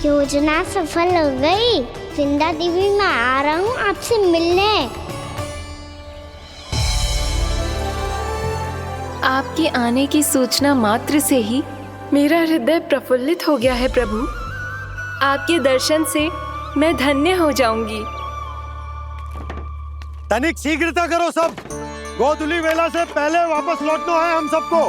योजना सफल हो गई। वृंदा देवी, मैं आ रहा हूँ आपसे मिलने। आपके आने की सूचना मात्र से ही मेरा हृदय प्रफुल्लित हो गया है प्रभु। आपके दर्शन से मैं धन्य हो जाऊंगी। तनिक शीघ्रता करो सब, गोधुली वेला से पहले वापस लौटना है हम सबको।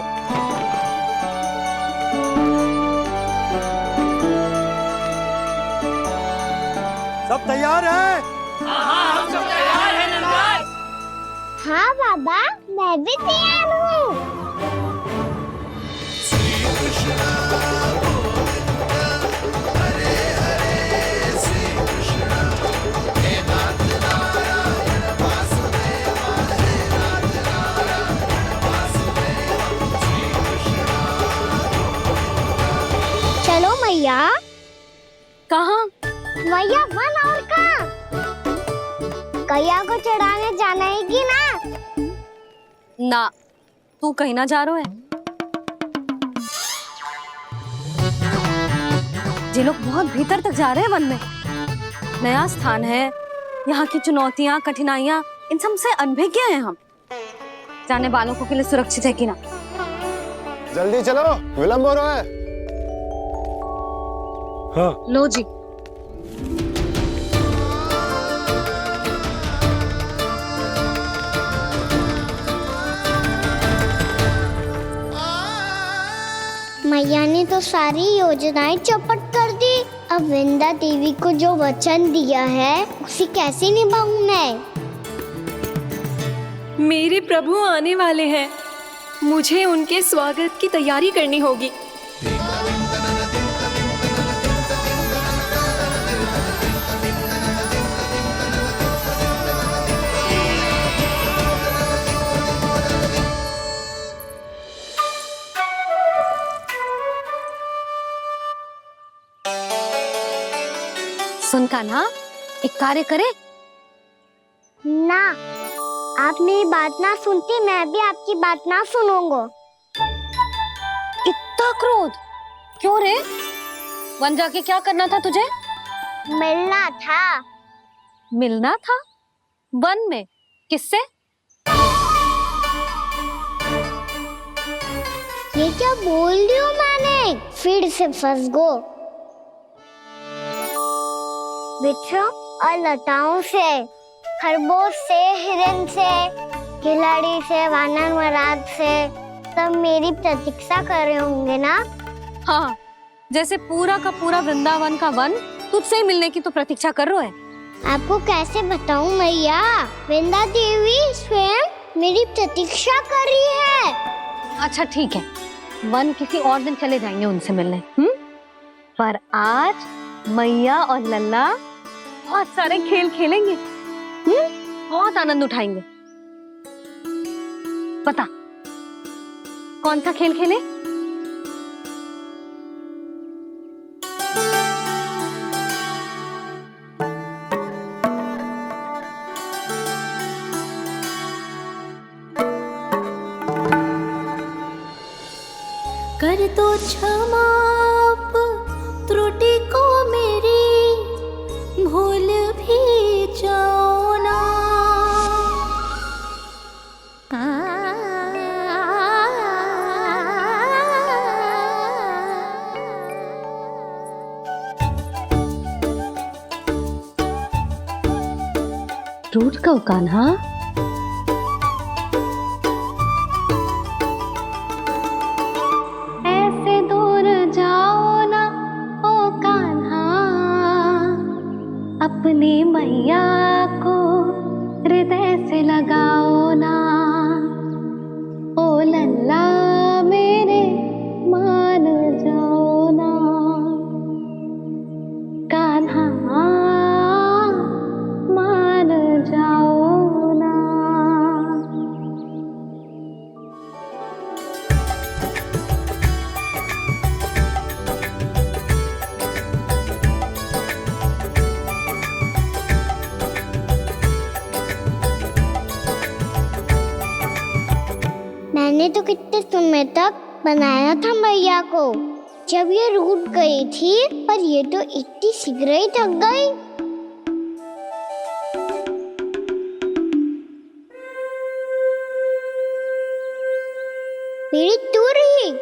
सब तैयार है? हाँ, हम सब तैयार हैं नंदराज। हाँ बाबा, मैं भी तैयार हूँ। चलो मैया। कहाँ? मैया, वन और कहाँ? गैया को चढ़ाने जाना है कि ना? ना, तू कहीं ना जा रहा है। ये लोग बहुत भीतर तक जा रहे हैं वन में। नया स्थान है, यहाँ की चुनौतियाँ, कठिनाइयाँ, इन सब से अनभिज्ञ हैं हम। जाने वालों के लिए सुरक्षित है कि ना? जल्दी चलो, विलंब हो रहा है। हाँ। लो जी। मैया ने तो सारी योजनाएं चौपट कर दी। अब वृंदा देवी को जो वचन दिया है उसे कैसे निभाऊं मैं? मेरे प्रभु आने वाले हैं, मुझे उनके स्वागत की तैयारी करनी होगी। सुन कान्हा, एक कार्य करे ना, आप मेरी बात ना सुनती, मैं भी आपकी बात ना सुनूंगा। इतना क्रोध क्यों रे? वन जाके क्या करना था तुझे? मिलना था। मिलना था? वन में? किससे? ये क्या बोल रही हूँ मैंने? फिर से फंस गो। बिच्छू और लताओं से, खरगोश से, हिरन से, खिलाड़ी से, वानर महाराज से, सब मेरी प्रतीक्षा कर रहे होंगे ना? हाँ, जैसे पूरा का पूरा वृंदावन का वन तुझसे ही मिलने की तो प्रतीक्षा कर रहा है। आपको कैसे बताऊं मैया? वृंदा देवी स्वयं मेरी प्रतीक्षा कर रही है। अच्छा ठीक है, वन किसी और दिन चले जाएंगे उनसे मिलने। पर आज मैया और लल्ला बहुत सारे खेल खेलेंगे। बहुत आनंद उठाएंगे। बता, कौन सा खेल खेले? कर दो क्षमा त्रुटि को मेरी, भूल भी जाओ ना। टूट गओ कान्हा? ऐसे दूर जाओ ना ओ कान्हा, अपनी मैया को हृदय से लगाओ ना। ओ लल्ला मेरे मान जाओ ना, कान्हा मान जाओ ना। मैंने तो कितने समय तक बनाया था मैया को, जब ये रूठ गई थी, पर ये तो इतनी शीघ्र ही थक गई। मेरी तू रही।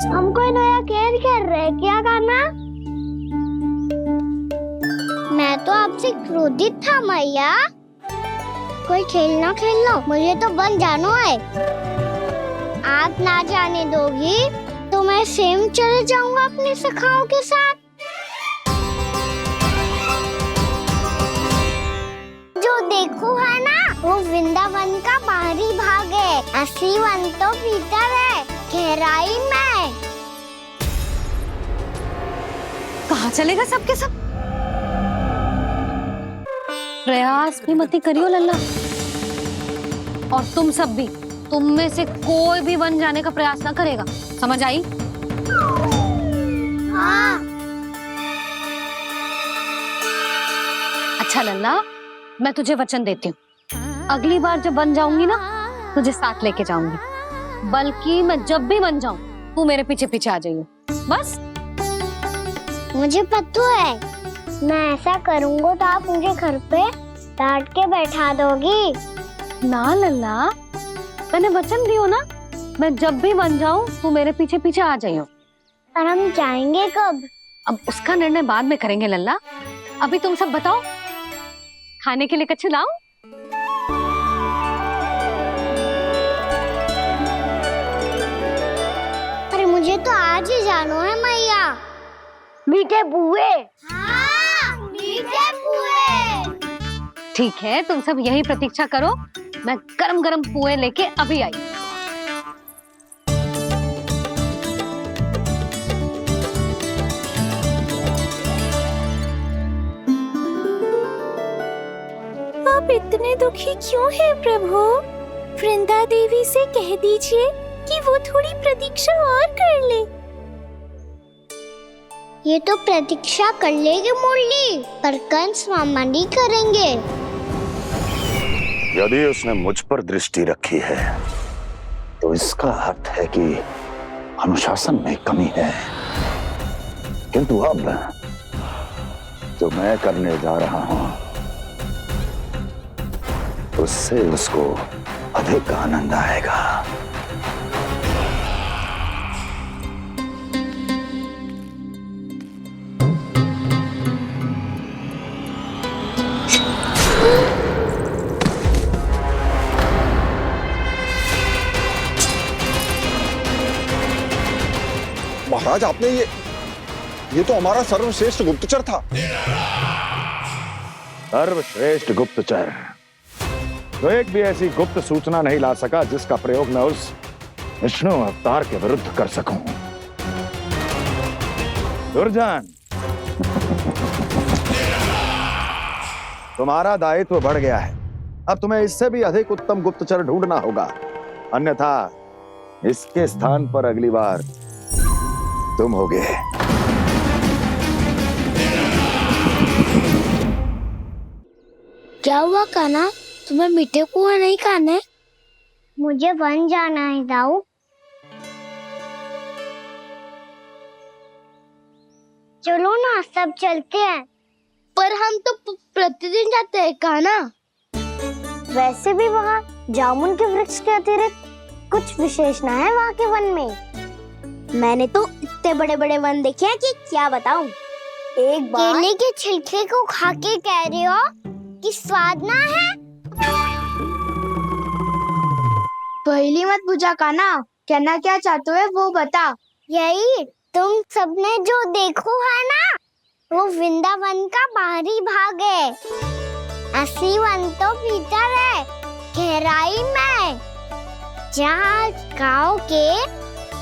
हम कोई नया खेल खेल रहे क्या कान्हा? मैं तो आपसे क्रोधित था मैया। कोई खेलना खेल लो, मुझे तो बन जाना है। आप ना जाने दोगी तो मैं स्वयं चले जाऊंगा अपने सखाओं के साथ। जो देखो है ना, वो वृंदावन का बाहरी भाग है, असली वन तो भीतर है, गहराई में। कहाँ चलेगा सबके सब? प्रयास भी मत करियो लल्ला, और तुम सब भी, तुम में से कोई भी वन जाने का प्रयास ना करेगा, समझ आई? हाँ। अच्छा लल्ला, मैं तुझे वचन देती हूँ, अगली बार जब बन जाऊंगी ना, तुझे साथ लेके जाऊंगी। बल्कि मैं जब भी बन जाऊं, तू मेरे पीछे पीछे आ जाइए, बस। मुझे पता है, मैं ऐसा करूंगा तो आप मुझे घर पे डांट के बैठा दोगी। ना लल्ला, मैंने वचन दियो ना, मैं जब भी बन जाऊं, तू मेरे पीछे पीछे आ जाइयो। पर हम जाएंगे कब? अब उसका निर्णय बाद में करेंगे लल्ला। अभी तुम सब बताओ, खाने के लिए कुछ लाऊं? अरे मुझे तो आज ही जाना है मैया। मीठे बुए। हाँ, मीठे बुए। ठीक है, तुम सब यही प्रतीक्षा करो, मैं गरम गरम पुए लेके अभी आई। आप इतने दुखी क्यों हैं प्रभु? वृंदा देवी से कह दीजिए कि वो थोड़ी प्रतीक्षा और कर ले। ये तो प्रतीक्षा कर लेगी मुरली, पर कंस मामा नहीं करेंगे। यदि उसने मुझ पर दृष्टि रखी है, तो इसका अर्थ है कि अनुशासन में कमी है। किंतु अब जो मैं करने जा रहा हूं, उससे उसको अधिक आनंद आएगा। महाराज, आपने ये तो हमारा सर्वश्रेष्ठ गुप्तचर था। सर्वश्रेष्ठ गुप्तचर, तो एक भी ऐसी गुप्त सूचना नहीं ला सका जिसका प्रयोग मैं उस विष्णु अवतार के विरुद्ध कर सकूं। दुर्जन, तुम्हारा दायित्व बढ़ गया है। अब तुम्हें इससे भी अधिक उत्तम गुप्तचर ढूंढना होगा, अन्यथा इसके स्थान पर अगली बार तुम होगे। क्या हुआ कान्हा, तुम्हें मीठे कुआं नहीं खाने? मुझे वन जाना है दाऊ। चलो ना, सब चलते हैं। पर हम तो प्रतिदिन जाते हैं कान्हा। वैसे भी वहाँ जामुन के वृक्ष के अतिरिक्त कुछ विशेष ना है वहाँ के वन में। मैंने तो इतने बड़े बड़े वन देखे हैं कि क्या बताऊं। एक बार केले के छिलके को खा के कह रहे हो कि स्वाद ना है? पहली मत पूछा कान्हा, कहना क्या चाहते हो वो बता। यही तुम सबने जो देखो है ना, वो वृंदावन का बाहरी भाग है। असली वन तो भीतर है, गहराई में, जहाँ गांव के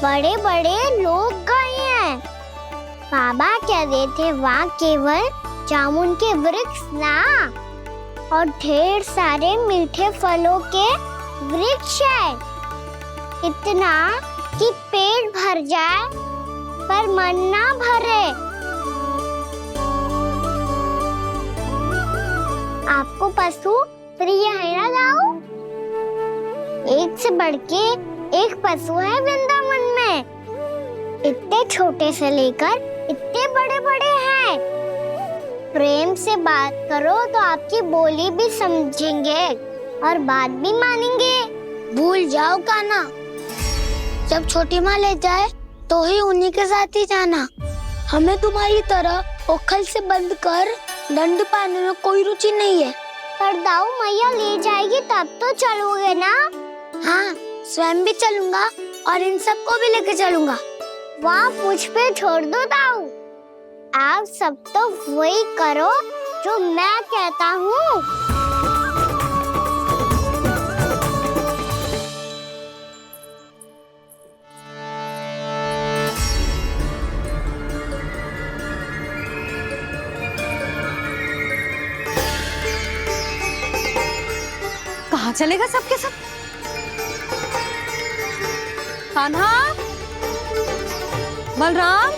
बड़े बड़े लोग गए हैं। बाबा कह रहे थे वहाँ केवल जामुन के वृक्ष ना, और ढेर सारे मीठे फलों के वृक्ष है। इतना कि पेट भर जाए पर मन ना भरे। आपको पशु प्रिय है ना दाऊ? एक से बढ़ के एक पशु है वृंदावन में। इतने छोटे से लेकर इतने बड़े बड़े हैं। प्रेम से बात करो तो आपकी बोली भी समझेंगे और बात भी मानेंगे। भूल जाओ कान्हा, जब छोटी माँ ले जाए तो ही उन्हीं के साथ ही जाना। हमें तुम्हारी तरह ओखल से बंद कर दंड पाने में कोई रुचि नहीं है। पर दाऊ मैया ले जाएगी तब तो चलोगे ना? हाँ, स्वयं भी चलूंगा और इन सबको भी लेके चलूंगा। वहाँ मुझ पे छोड़ दो दाऊ। आप सब तो वही करो जो मैं कहता हूँ। कहाँ चलेगा सबके सब? कान्हा, बलराम,